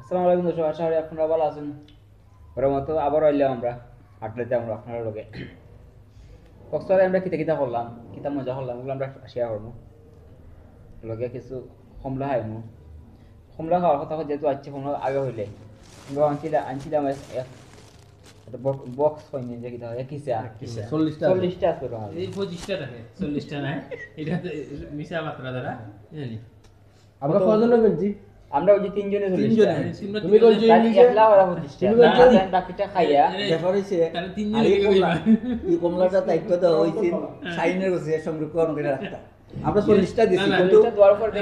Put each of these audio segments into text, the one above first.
আসসালামু আলাইকুম দর্শক, আশা করি আপনারা ভালো আছেন। ওর মতো আবারও এলাম আমরা হাঁটলেতে আমরা আপনার লগে কক্সবাজারে আমরা কিতা কিতা করলাম, কিতা মজা করলাম, ওগুলো আমরা শেয়ার করবো লগে। কিছু কমলা খাইমু, কমলা খাওয়ার কথা যেহেতু আছে, কমলা আগে হইলে আমরা আনছিলাম একটা বক্স হয়নি যে কিতা হয় কিসা 40টা আছে এই 25টা থাকে 40টা না এটা তো মিশা মাত্রা দ্বারা জানি আমরা কয়জন গেছি? আমরা ওই যে তিনজনে তুমি বলছো একলা ওরা 25টা বাকিটা খাইয়া ব্যাপার হইছে তাহলে তিনজন লেগে গইবা এই কমলাটা দায়িত্ব দেওয়া হইছে সাইনের কাছে সংরক্ষণ করে রাখতা। আমরা 40টা দিছি কিন্তু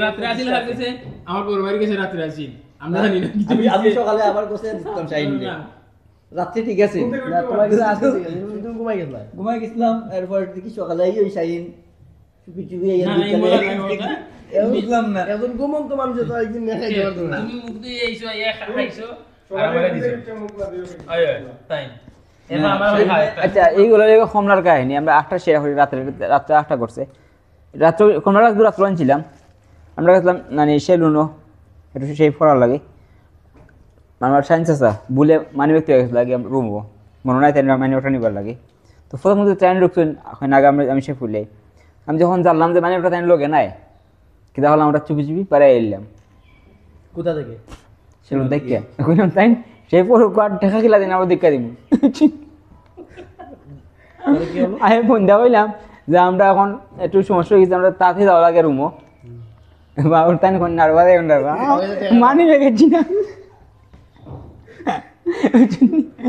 রাত্রে আসিল লাগছে আমার পরিবারের কাছে রাত্রে আসিল আমরা জানি না আমি সকালে আবার বসে দিতাম সাইনে রাত্রে ঠিক আছে না তোমার কাছে আছে তুমি ঘুমাই গেছলা ঘুমাই গেছিলাম। এরপর দেখি সকালে ওই সাইন চুপি চুপি না বুঝলাম না এখন ঘুমন্ত মানুষ তো একদিন নেখাই দেওয়ার দরকার তুমি মুখ দিয়ে এইছো খাইছো আর আমারে দিছো আয় তাই এবার আমার খায় আচ্ছা, এইগুলো কমলার কাহিনী আমরা 8টা শেয়ার করি, রাত্রে 8টা করছে। রাত্রে কমলার রাত্রে আনছিলাম আমরা, গেছিলাম মানে সেলুনও একটু সেই পড়ার লাগে। আমার সায়েন্স আছে বলে মানি ব্যক্তি হয়ে গেছিল আগে রুমও মনে নাই, তাই মানি ওটা নিবার লাগে। তো প্রথম ট্রেন ঢুকছেন এখন আগে আমি সে ফুলে আমি যখন জানলাম যে মানি ওটা তাই লোকে নাই, কিন্তু হলাম আমরা চুপি চুপি পাড়ায় এলাম কোথা থেকে সেলুন দেখে এখন তাই সেই পর দেখা খেলা দিন আমরা দেখা দিব। কি হলো আমি ফোন দেওয়া হইলাম যে আমরা এখন একটু সমস্যা হয়ে গেছে, আমরা তাড়াতাড়ি যাওয়া লাগে রুমও বাবুর তাই নাড়বা মানি লেগেছি না।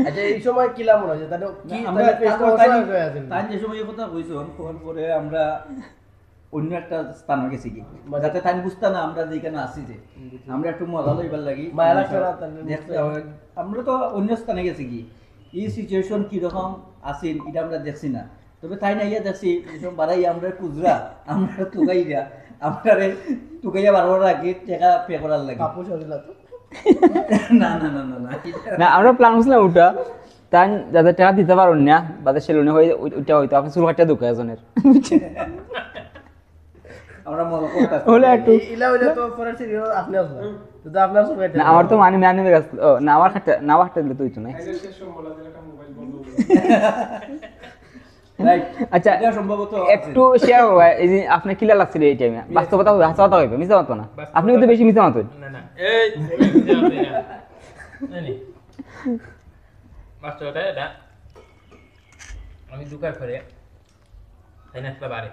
আচ্ছা এই সময় কি লাভ মনে হয় তাহলে কি আমরা তাহলে পেস্ট অসহায় হয়ে আছে তাই যে সময় এই কথা কইছো ফোন করে আমরা অন্য একটা স্থানে গেছি কি যাতে তাই বুঝতা না আমরা যেখানে আছি যে আমরা একটু মজা লইবার লাগি মায়া লাগছে না তাহলে দেখতে হবে। আমরা তো অন্য স্থানে গেছি কি এই সিচুয়েশন কি রকম আছেন এটা আমরা দেখছি না, তবে তাই না ইয়া দেখছি এসব বাড়াই আমরা কুজরা আমরা তুগাইয়া আমরা তুগাইয়া বারবার আগে টাকা পে করার লাগে কাপড় সরিলা তো না না না না না না আমরা প্ল্যান করছিলাম ওটা তাই যাদের টাকা দিতে পারুন না বাদের সেলুনে হয়ে ওইটা হয়তো আপনি চুল কাটটা দুঃখ একজনের আমরা মজা করতেছি হলে একটু ইলা হইলে তো পরে সিরিয়াল আপনি আসবেন তো আপনার সব না আমার তো মানি ম্যান হয়ে গেছে। ও না আমার খাটটা না আমার দিলে তো হইতো না। রাইট আচ্ছা এটা সম্ভবত একটু শেয়ার হবে এই যে আপনি কিলা লাগছিল এই টাইমে বাস্তবতা হবে হাসা কথা হবে মিছা মতো না, আপনি কিন্তু বেশি মিছা মতো না না এই জানি বাস্তবটা এটা আমি দুকার করে তাই না বাড়ি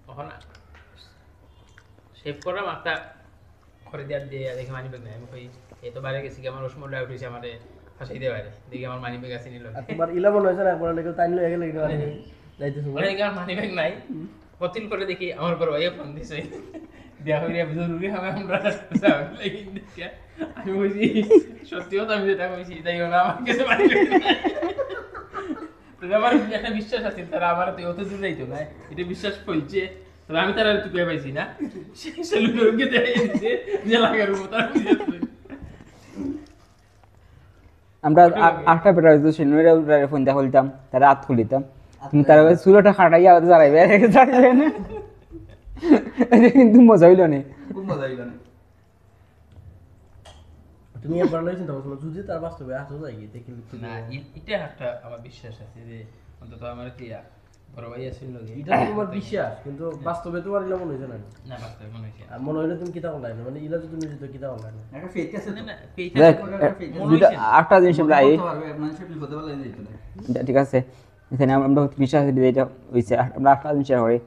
তখন সেভ করলাম একটা খরিদার দিয়ে দেখে মানি ব্যাগ নেই, আমি কই এই তো বাইরে গেছি আমার রসমল ড্রাইভ উঠেছে আমার ফাঁসি দিয়ে বাইরে দেখি আমার মানি ব্যাগ আছে নিল তোমার ইলা মনে হইছে না একবার লেগে তাই নিয়ে গেলে যাইতেছো বলে দেখি আমার মানি ব্যাগ নাই কতিল করে দেখি আমার পর ভাইয়া ফোন দিছে দেয়া হইলে জরুরি হবে আমরা আমি বলছি সত্যিও তো আমি যেটা কইছি তাই না আমার কাছে মানি ব্যাগ আমার একটা বিশ্বাস আছে তারা আমার তো অত দূর যাইতো না এটা বিশ্বাস ফলছে, তবে আমি তারা টুকে পাইছি না সেলুনকে দিয়েছে যে লাগার মতো আমরা 8টা বেটা হইতো সেলুনের ফোন দেখা হইতাম তারা হাত খুলিতাম কিন্তু তারা চুলোটা খাটাইয়া জারাইবে না কিন্তু মজা হইল না। খুব মজা হইল না তুমি একবার লই চিন্তা করছো যদি তার বাস্তবে আসো যাই দেখি না এটা একটা আমার বিশ্বাস আছে যে অন্তত আমার ক্লিয়া বড় ভাই আছে লগে এটা তো তোমার বিশ্বাস কিন্তু বাস্তবে তোমার ইলা মনে হইছে না না বাস্তবে মনে হইছে আর মনে হইলে তুমি কিতা অনলাইন মানে ইলা যদি তুমি যদি কিতা অনলাইন একটা ফেক আছে না না না পেইটা দেখ মনে দুইটা হইছে 8টা জিনিস আমরা এই মানুষের বিপদে বলে যেত না ঠিক আছে এখানে আমরা বিশ্বাস যেটা হয়েছে আমরা 8টা জিনিস শেয়ার করি।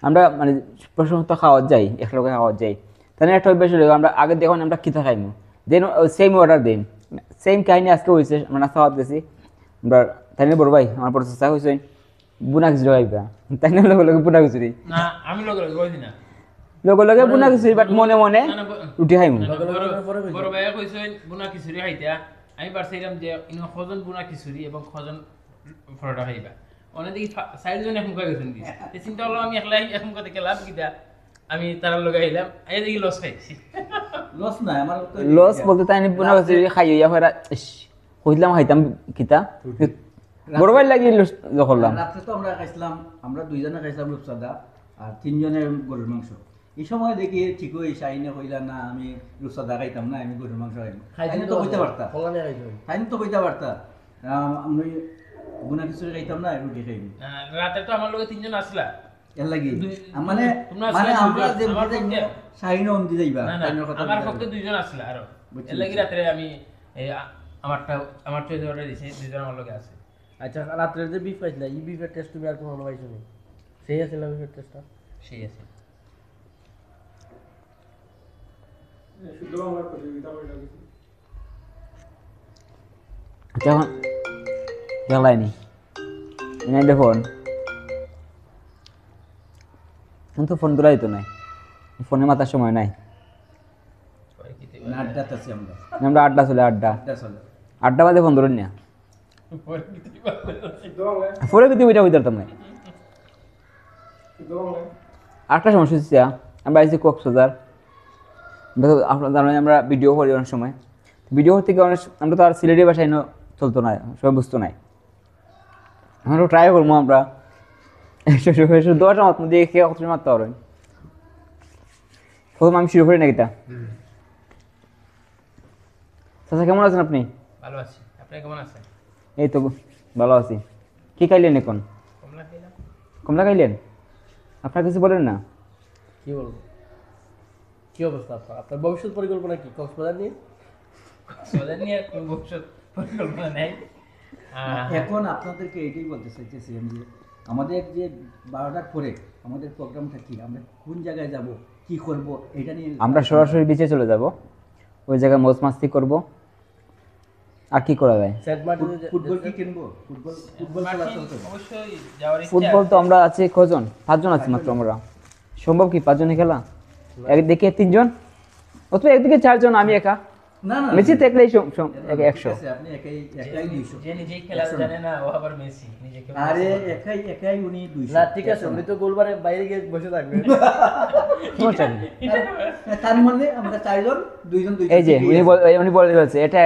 আমরা মানে প্রথমত খাওয়া যাই একলগে খাওয়া যাই তাহলে একটা অভ্যাস হলো আমরা আগে দেখুন আমরা কিতা খাইমু দেন সেম অর্ডার দিন সেম কাহিনী আজকে হয়েছে আমরা নাস্তা খাওয়া গেছি আমরা তাই না বড় ভাই আমার প্রসেসটা হয়েছে বুনা খিচুড়ি খাইবা তাই না লগে লগে বুনা খিচুড়ি না আমি লগে লগে কইছি না লগে লগে বুনা খিচুড়ি বাট মনে মনে না, রুটি খাইমু বড় ভাইয়া কইছেন বুনা খিচুড়ি খাইতা আমি পারছিলাম যে ইনো খজন বুনা খিচুড়ি এবং খজন পরোটা খাইবা অনেক দেখি সাইডজন এখন কয়ে গেছেন দিস এই চিন্তা করলাম আমি একলাই এখন কথা লাভ কিতা আমি তার লগে আইলাম এই দেখি লস খাইছি লস না আমার তো লস বলতে তাই বুনা খিচুড়ি খাইয়া হইরা কইলাম খাইতাম কিতা বড় ভাই লাগি লস করলাম রাতে তো আমরা খাইছিলাম আমরা দুইজনে খাইছিলাম রূপসাদা আর তিনজনের গরুর মাংস এই সময় দেখি ঠিকই শাহিনে কইলা না আমি রুসা দেখাইতাম না আমি গরুর মাংস খাইতাম খাইনি তো কইতে পারতা ফলানে খাইছো খাইনি তো কইতে পারতা আমি গুনা কিছু খাইতাম না রুটি খাইনি রাতে তো আমার লগে তিনজন আসলা এর লাগি মানে তোমরা মানে আসলে আমরা যে আমার বুঝে পক্ষে- শাহিনে অন্দি যাইবা না না শাহিনের কথা আমার বুঝাইবা। পক্ষে দুইজন আসলা আরো বুঝছি, এর লাগি বুঝছি। রাতে আমি এই আমার চয়েস অর্ডার দিছি দুইজন আমার লগে আছে আচ্ছা রাত্রে যে বিফ পাইছিলা এই বিফের টেস্ট তুমি আর কোনো পাইছো নি সেই আছে না বিফের টেস্টটা সেই আছে যখন গেলাইনি এনে দেখুন কিন্তু ফোন তোলাই তো নাই ফোনে মাথার সময় নাই পরে কি না আড্ডাতে আছি আমরা আমরা আড্ডা চলে আড্ডা আড্ডা চলে আড্ডা বাদে ফোন ধরুন না পরে কি ফোনে কিন্তু ওইটা ওই ধরতাম না 8টার সময় শুনছি আমরা আইসি কক্সবাজার আপনার জানেন আমরা ভিডিও করি অনেক সময় ভিডিও থেকে অনেক আমরা তো আর সিলেটি ভাষায় চলতো না সবাই বুঝতো না আমরা ট্রাই করবো আমরা 10টার মতো দিয়ে খেয়ে কত মারতে পারবেন প্রথম আমি শুরু করি নাকি তা চাচা কেমন আছেন আপনি ভালো আছি আপনি কেমন আছেন এই তো ভালো আছি কি খাইলেন এখন কমলা খাইলাম কমলা খাইলেন আপনার কিছু বলেন না কি বলবো কি অবস্থা আপনার আপনার ভবিষ্যৎ পরিকল্পনা কি কক্সবাজার নিয়ে সোজা নিয়ে কোনো ভবিষ্যৎ পরিকল্পনা নেই এখন আপনাদেরকে এটাই বলতে চাইতেছি আমি যে আমাদের যে 12টার পরে আমাদের প্রোগ্রামটা কি আমরা কোন জায়গায় যাব কি করব এটা নিয়ে আমরা সরাসরি বিচে চলে যাব ওই জায়গায় মৌজ মাস্তি করবো আর কি করা যায় সেন্ট মার্টিনে ফুটবল কি কিনবো ফুটবল ফুটবল খেলা মার্টিন চলতে অবশ্যই যাওয়ার ইচ্ছা ফুটবল তো আমরা আছি কজন 5জন আছি মাত্র আমরা সম্ভব কি 5জনে খেলা একদিকে 3জন অথবা একদিকে 4জন আমি একা না না মেসি থাকলেই 100 ঠিক আছে, আপনি একাই একাই 200 যে নিজেই খেলা জানে না ও আবার মেসি নিজেকে আরে একাই একাই উনি 200 না ঠিক আছে উনি তো গোলবারে বাইরে গিয়ে বসে থাকবে সমস্যা নেই। তার মানে আমরা 4জন 2জন 2জন এই যে উনি বলে ফেলছে এটা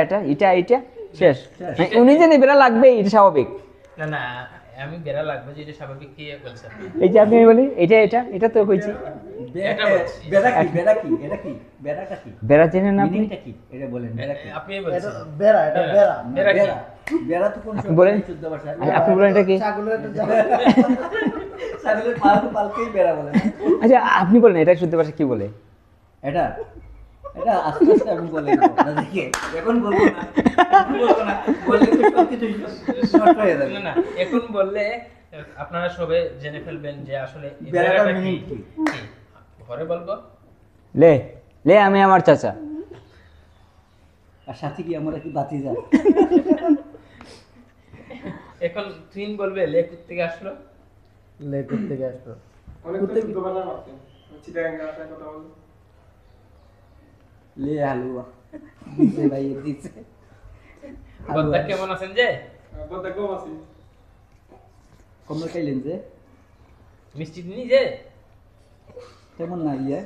শেষ মানে উনি জানি বেলা লাগবে এটা স্বাভাবিক না না আমি বেড়া লাগবে যে এটা স্বাভাবিক কি বলছেন এই যে আপনি বলি এটা তো কইছি এটা বলছি। বেড়া কি এটা কি বেড়াটা কি বেড়া চেনেন না আপনি মিনিংটা কি এটা বলেন বেড়া কি আপনি এটা বলছেন বেড়া এটা বেড়া বেড়া কি? বেড়া বেড়া তো কোন আপনি বলেন। শুদ্ধ ভাষা আপনি বলেন এটা কি ছাগলের একটা জায়গা ছাগলের পালকেই বেড়া বলে আচ্ছা আপনি বলেন এটা শুনতে পারছে কি বলে এটা এটা আস্তে আস্তে আমি বলে দেবো আপনাদেরকে এখন বলবো না বললে তো সব কিছু নষ্ট হয়ে যাবে না না এখন বললে আপনারা সবে জেনে ফেলবেন যে আসলে এই বেড়াটার বেড়াটা কি? meaning কি? কি? ঘরে বলবো লে আমি আমার চাচা আর সাথে কি আমরা কি বাতি যায় এখন টুইন বলবে লেক থেকে আসলো লেকুর থেকে আসলো লে হালুয়া দিছে ভাই দিছে বদ্দা কেমন আছেন যে কমলা খাইলেন যে মিষ্টি দিনই যে তেমন না ইয়ে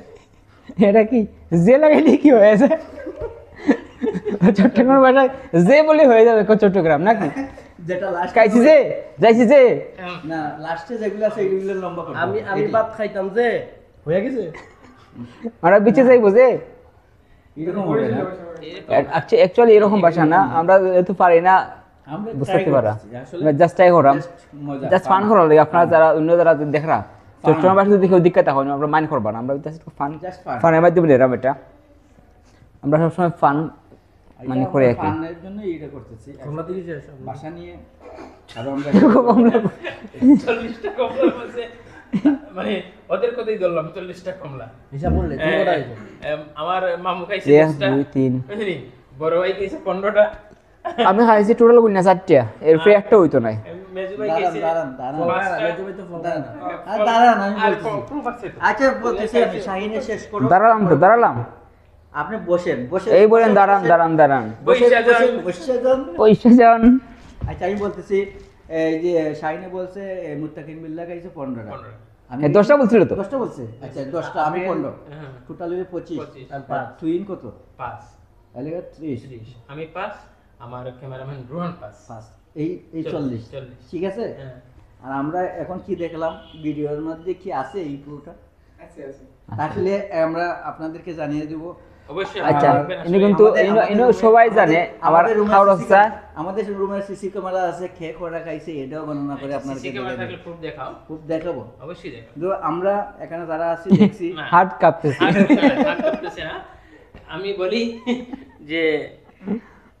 এটা কি যে লাগাইলে কি হয়েছে চট্টগ্রাম ভাষায় যে বলে হয়ে যাবে চট্টগ্রাম নাকি যেটা লাস্ট খাইছি যে যাইছি যে না লাস্টে যেগুলো আছে এগুলো লম্বা করতে আমি হবে। আমি এটি। ভাত খাইতাম যে হয়ে গেছে আমরা বিচে যাইবো যে এরকম হবে না অ্যাকচুয়ালি এরকম ভাষা না আমরা যেহেতু পারি না আমরা বুঝতে try পারা করতেছি। আসলে জাস্ট ট্রাই করাম just মজা, জাস্ট ফান fun। করা লাগে আপনারা যারা অন্য যারা দেখরা চট্টগ্রাম ভাষা যদি কেউ দিক্কত হয় না আমরা মাইন্ড করবো না আমরা জাস্ট ফান Just fun। ফানের মাধ্যমে নিলাম এটা আমরা সবসময় ফান মানে এটা করে আমরা আর কি ফানের জন্য এটা করতেছি তোমরা দিকে শেষ ভাষা নিয়ে আরো আমরা কম লাগবে। 40টা কমলা বলছে মানে ওদের কথাই ধরলাম 40টা কমলা হিসাব করলে তুমি কটা হয়েছে আমার মামু খাইছে 1 10টা 2 3 বুঝলি বড় ভাই খাইছে 15টা আমি খাইছি টোটাল গুণা 4টা এরপরে একটা হইতো না মেজু ভাই দাঁড়ান খাইছে দাঁড়ান দাঁড়ান পাঁচটা। তুমি তো ফোন দাঁড়ান। না আর দাঁড়ান আমি আর বলতেছি proof আছে তো। আচ্ছা বলতেছি আমি শাহিনে শেষ করো দাঁড়ালাম আপনি বসেন বসে এই বলেন দাঁড়ান বসে বইসা যান। বসে যান পয়সা যান আচ্ছা আমি বলতেছি এই যে শাহিনে বলছে মুত্তাকিন বিল্লাহ গাইছে 15টা 15 আমি 10টা বলছিল তো 10টা বলছে আচ্ছা 10টা আমি 15 হ্যাঁ। টোটাল হলো 25 25 আর পাঁচ। তুইন কত 5 তাহলে 30 30 আমি 5 আমার ক্যামেরাম্যান রোহন 5 ফার্স্ট এই 40 40 ঠিক আছে হ্যাঁ আর আমরা এখন কি দেখলাম ভিডিওর মধ্যে কি আছে এই পুরোটা আসলে আমরা আপনাদেরকে জানিয়ে দেব। অবশ্যই আচ্ছা ভালো থাকবেন, ইনি আসলে কিন্তু ইনি সবাই জানে আমার খাওয়ার অবস্থা। আমাদের রুমের সিসি ক্যামেরা আছে, খেয়ে করা খাইছে এটাও গণনা করে আপনাদেরকে সিসি ক্যামেরা বলে থাকলে দেব। খুব দেখাও, খুব দেখাবো। অবশ্যই দেখাও। তো আমরা এখানে যারা আছি দেখছি না, হাত কাঁপতেছে। হাত কাঁপতেছে না। আমি বলি যে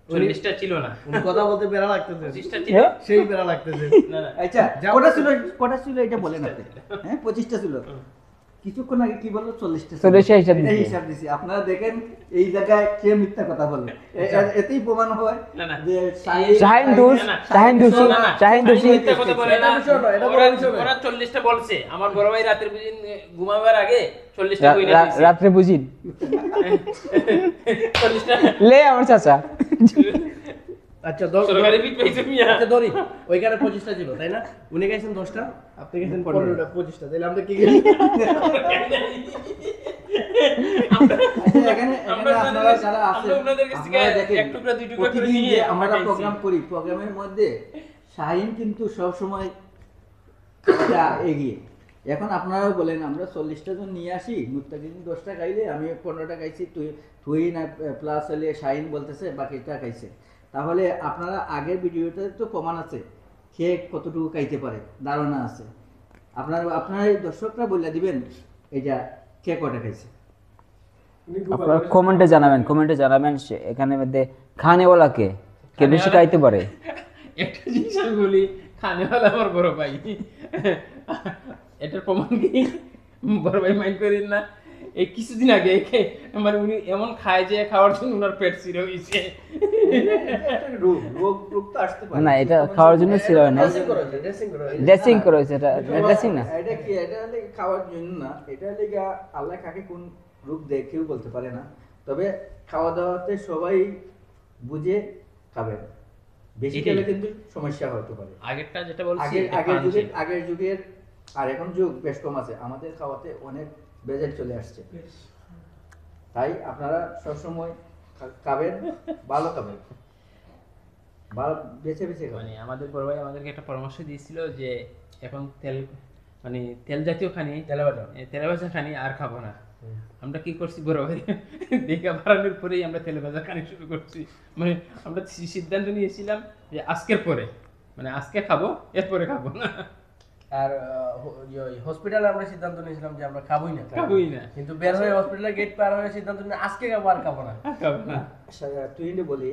40টা ছিল না, উনি কথা বলতে বেড়া লাগতেছে, 25টা ছিল। সেই বেড়া লাগতেছে। না না, আচ্ছা কটা ছিল এটা বলেন আপনি। হ্যাঁ 25টা ছিল, কিছুক্ষণ আগে কি বললো 40টা ছিল। 40টা হিসাব এটা দিছি। হিসাব দিছি। আপনারা দেখেন এই জায়গায় কে মিথ্যা কথা বলে, এতেই প্রমাণ হয় না, না। যে শাহিন দোষ, শাহিন দোষী, না, না, শাহিন দোষী। মিথ্যা কথা বলে না। এটা বিষয় নয়, এটা বড় ওরা- বিষয় নয়। ওরা 40টা বলছে, আমার বড় ভাই রাতের দিন ঘুমাবার আগে 40টা কইনা দিছে। রাত্রে বুঝিন 40টা লে আমার চাচা। আচ্ছা দশ সরকারি বিট পাইছে মিয়া। আচ্ছা ধরি ওইখানে 25টা ছিল তাই না, উনি গেছেন 10টা, আপনি গেছেন 15টা, 25টা, তাহলে আমরা কি গেছি? আচ্ছা, এখানে আমরা আপনারা যারা আছেন, আমরা ওনাদের কাছ থেকে আপনারা দেখেন, এক টুকরা দুই টুকরা করে প্রতিদিন নিয়ে যে আমরা খাইছি। প্রোগ্রাম করি, প্রোগ্রামের মধ্যে শাহিন কিন্তু সব সময় একটা এগিয়ে। এখন আপনারাও বলেন আমরা 40টা জন নিয়ে আসি, মুত্তাকিন 10টা খাইলে আমি 15টা খাইছি, তুই না প্লাস হলে শাহিন বলতেছে বাকিটা খাইছে। তাহলে আপনারা আগের ভিডিওতে তো প্রমাণ আছে খেয়ে কতটুকু খাইতে পারে, ধারণা আছে। আপনারা দর্শকরা বলে দিবেন এটা কে কটা খাইছে। আপনারা কমেন্টে জানাবেন এখানে মধ্যে খানেওয়ালা কে কে বেশি খাইতে পারে। একটা জিনিস আমি বলি, খানেওয়ালা আমার বড় ভাই। এটার প্রমাণ কি বড় ভাই মাইন্ড করেন না? এই কিছুদিন আগে মানে উনি এমন খায় যে খাওয়ার জন্য ওনার পেট ছিঁড়ে হয়েছে। রোগ তো আসতে পারে না এটা খাওয়ার জন্য ছিল না, ড্রেসিং করা হয়েছে, ড্রেসিং করা হয়েছে। ড্রেসিং করা হয়েছে। এটা ড্রেসিং না, এটা কি, এটা হলে খাওয়ার জন্য না, এটা হলে আল্লাহ কাকে কোন রূপ দেয় কেউ বলতে পারে না। তবে খাওয়া দাওয়াতে সবাই বুঝে খাবেন, বেশি এটাই। খেলে কিন্তু সমস্যা হতে পারে। আগেরটা যেটা বলছি, আগের এটা আগের খাওয়ানো যুগের ছিল। আগের যুগের আর এখন যুগ বেশ কম আছে, আমাদের খাওয়াতে অনেক বেজেল চলে আসছে। তাই আপনারা সবসময় খাবেন, ভালো খাবেন, ভালো বেছে বেছে খাবেন। মানে আমাদের বড় ভাই আমাদেরকে একটা পরামর্শ দিয়েছিল যে এখন মানে তেল জাতীয় খানি, তেলে ভাজা খানি আর খাবো না। আমরা কি করছি, বড় ভাই দেখা বাড়ানোর পরেই আমরা তেলে ভাজা খানি শুরু করছি। মানে আমরা সিদ্ধান্ত নিয়েছিলাম যে আজকের পরে, মানে আজকে খাবো, এরপরে খাবো না। আর হসপিটালে আমরা সিদ্ধান্ত নিয়েছিলাম যে আমরা খাবোই না, খাবোই না। কিন্তু বের হয়ে হসপিটালের গেট পার হয়ে সিদ্ধান্ত নিয়ে আজকে খাবো আর খাবো না। খাবো না। তুই বলি,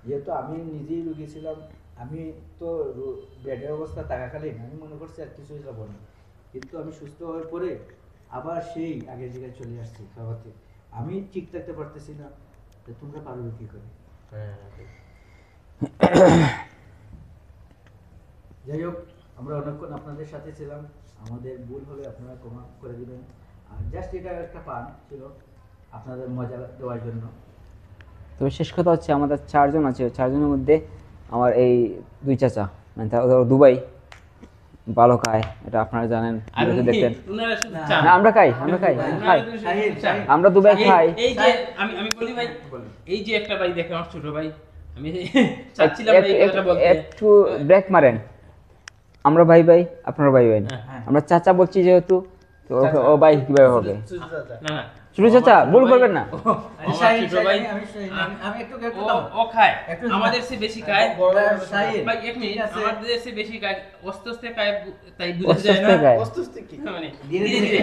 যেহেতু আমি নিজেই রুগী ছিলাম, আমি তো বেডের অবস্থা থাকাকালীন আমি মনে করছি আর কিছুই খাবো না, কিন্তু আমি সুস্থ হওয়ার পরে আবার সেই আগের জায়গায় চলে আসছি খাওয়াতে। আমি ঠিক থাকতে পারতেছি না, তো তোমরা পারবে কি করে? যাই হোক, আমরা অনেকক্ষণ আপনাদের সাথে ছিলাম, আমাদের ভুল হলে আপনারা ক্ষমা করে দিবেন। আর জাস্ট এটা একটা পান ছিল আপনাদের মজা দেওয়ার জন্য। তবে শেষ কথা হচ্ছে আমাদের 4 জন আছে, 4 জনের মধ্যে আমার এই 2 চাচা মানে ওরা দুবাই ভালো খায়, এটা আপনারা জানেন, আর ভিডিওতে দেখতেন। উনারা শুধু না, চান। না আমরা খাই খাই উনারা শুধু শাহিন, চান। আমরা দুবাই খাই। এই যে আমি বলি ভাই, এই যে একটা ভাই দেখে আমার ছোট ভাই, আমি চাচ্ছিলাম না এই কথাটা বলতে। একটু ব্রেক মারেন, আমরা ভাই আপনারা ভাই না, হ্যাঁ। আমরা চাচা বলছি যেহেতু, তো ও ভাই কিভাবে হবে? না না, ছোট চাচা ভুল করবেন না। আমার শাহিন, ছোট ভাই, আমি শাহিন, আমি একটু ও খায়, একটু আমাদের চেয়ে বেশি খায়। শাহিন, ভাই এক মিনিট, ঠিক আছে। আমাদের চেয়ে বেশি খায়, অস্তে অস্তে খায়, তাই বুঝা অস্তে যায় না। অস্তে খায়। অস্তুস্তি কি? মানে ধীরে ধীরে ধীরে।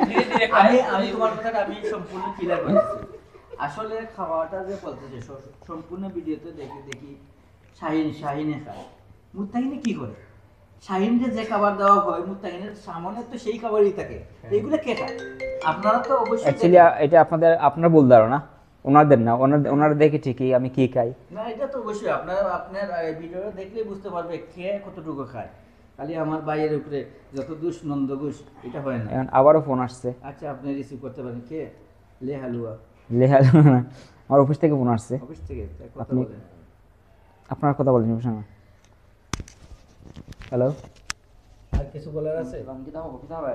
ধীরে ধীরে খায়। আমি তোমার কথাটা আমি সম্পূর্ণ ক্লিয়ার করতেছি। আসলে খাওয়াটা যে বলতেছে সম্পূর্ণ ভিডিওতে দেখি শাহিনে খায়। মুত্তাকিনে কি করে? শাহিনকে যে খাবার দেওয়া হয় মুত্তাকিনের সামনে তো সেই খাবারই থাকে, এগুলো কে খায়? আপনারা তো অবশ্যই অ্যাকচুয়ালি এটা আপনার ভুল ধারণা, ওনাদের না, ওনারা দেখে ঠিকই আমি কি খাই। না, এটা তো অবশ্যই আপনার ভিডিওটা দেখলেই বুঝতে পারবে কে কতটুকু খায়। খালি আমার বাইয়ের উপরে যত দুষ নন্দ ঘুষ এটা হয় না। এখন আবারও ফোন আসছে, আচ্ছা, আপনি রিসিভ করতে পারেন। কে? লে হালুয়া লেহাল আমার অফিস থেকে ফোন আসছে। অফিস থেকে কথা আপনি- বলেন। আপনার কথা বলেন হ্যালো, আর কিছু বলার আছে? অফিস হবে